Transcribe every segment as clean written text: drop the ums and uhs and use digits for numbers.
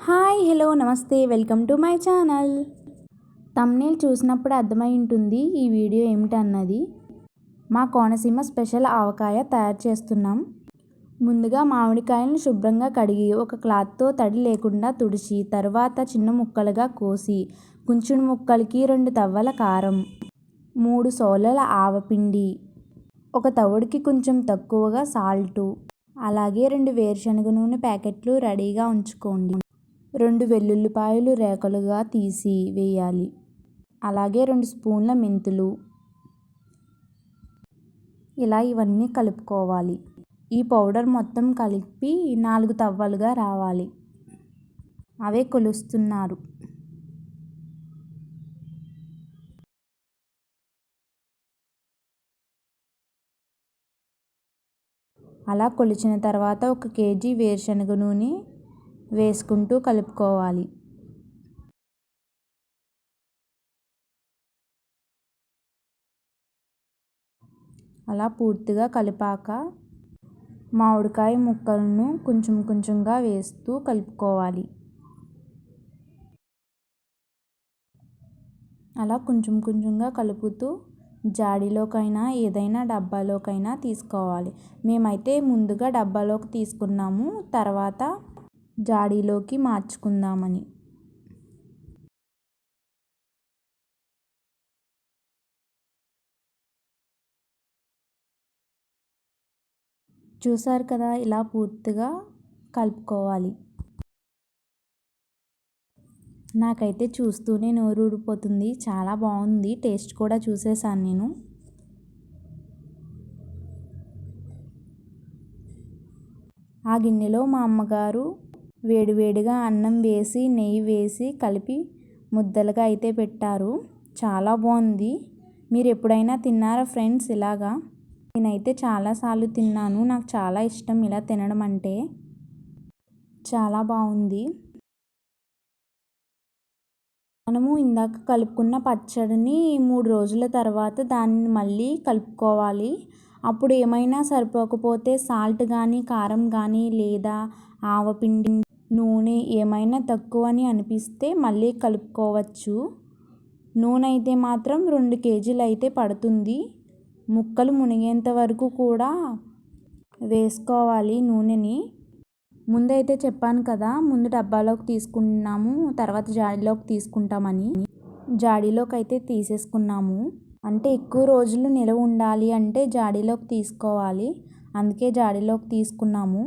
Hi hello నమస్తే welcome to my channel. Thumbnail చూసినప్పుడు అర్థమై ఉంటుంది ఈ వీడియో ఏమిటన్నది. మా కోనసీమ స్పెషల్ ఆవకాయ తయారు చేస్తున్నాం. ముందుగా మామిడికాయలను శుభ్రంగా కడిగి ఒక క్లాత్తో తడి లేకుండా తుడిచి తర్వాత చిన్న ముక్కలుగా కోసి కుంచుడు ముక్కలకి 2 తవ్వల కారం, 3 సోలల ఆవపిండి, ఒక తవుడికి కొంచెం తక్కువగా సాల్టు, అలాగే 2 వేరుశనగ నూనె ప్యాకెట్లు రెడీగా ఉంచుకోండి. 2 వెల్లుల్లిపాయలు రేఖలుగా తీసి వేయాలి. అలాగే 2 స్పూన్ల మెంతులు. ఇలా ఇవన్నీ కలుపుకోవాలి. ఈ పౌడర్ మొత్తం కలిపి 4 తవ్వలుగా రావాలి. అవే కొలుస్తున్నారు. అలా కొలిచిన తర్వాత 1 కేజీ వేరుశనగ నూనె వేసుకుంటూ కలుపుకోవాలి. అలా పూర్తిగా కలిపాక మామిడికాయ ముక్కలను కొంచెం కొంచెంగా వేస్తూ కలుపుకోవాలి. అలా కొంచెం కొంచెంగా కలుపుతూ జాడీలోకైనా ఏదైనా డబ్బాలోకైనా తీసుకోవాలి. మేమైతే ముందుగా డబ్బాలోకి తీసుకున్నాము, తర్వాత జాడీలోకి మార్చుకుందామని. చూసారు కదా, ఇలా పూర్తిగా కలుపుకోవాలి. నాకైతే చూస్తూనే నోరు ఊడిపోతుంది. చాలా బాగుంది. టేస్ట్ కూడా చూసేసాను నేను. ఆ గిన్నెలో మా అమ్మగారు వేడివేడిగా అన్నం వేసి నెయ్యి వేసి కలిపి ముద్దలుగా అయితే పెట్టారు. చాలా బాగుంది. మీరు ఎప్పుడైనా తిన్నారా ఫ్రెండ్స్ ఇలాగా? నేనైతే చాలాసార్లు తిన్నాను. నాకు చాలా ఇష్టం ఇలా తినడం అంటే. చాలా బాగుంది. మనము ఇందాక కలుపుకున్న పచ్చడిని 3 రోజుల తర్వాత దాన్ని మళ్ళీ కలుపుకోవాలి. అప్పుడు ఏమైనా సరిపోకపోతే సాల్ట్ కానీ కారం కానీ లేదా ఆవపిండి నూనె ఏమైనా తక్కువని అనిపిస్తే మళ్ళీ కలుపుకోవచ్చు. నూనె అయితే మాత్రం 2 కేజీలు అయితే పడుతుంది. ముక్కలు మునిగేంత వరకు కూడా వేసుకోవాలి నూనెని. ముందైతే చెప్పాను కదా, ముందు డబ్బాలోకి తీసుకున్నాము, తర్వాత జాడీలోకి తీసుకుంటామని. జాడీలోకి అయితే తీసేసుకున్నాము. అంటే ఎక్కువ రోజులు నిలవ ఉండాలి అంటే జాడీలోకి తీసుకోవాలి. అందుకే జాడీలోకి తీసుకున్నాము.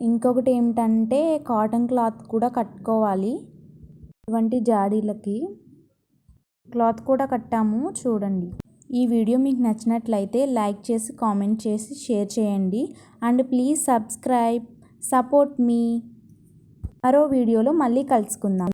ఇంకొకటి ఏమిటంటే కాటన్ క్లాత్ కూడా కట్టుకోవాలి. ఇటువంటి జాడీలకి క్లాత్ కూడా కట్టాము చూడండి. ఈ వీడియో మీకు నచ్చినట్లయితే లైక్ చేసి కామెంట్ చేసి షేర్ చేయండి. అండ్ ప్లీజ్ సబ్స్క్రైబ్, సపోర్ట్ మీ. మరో వీడియోలో మళ్ళీ కలుసుకుందాం.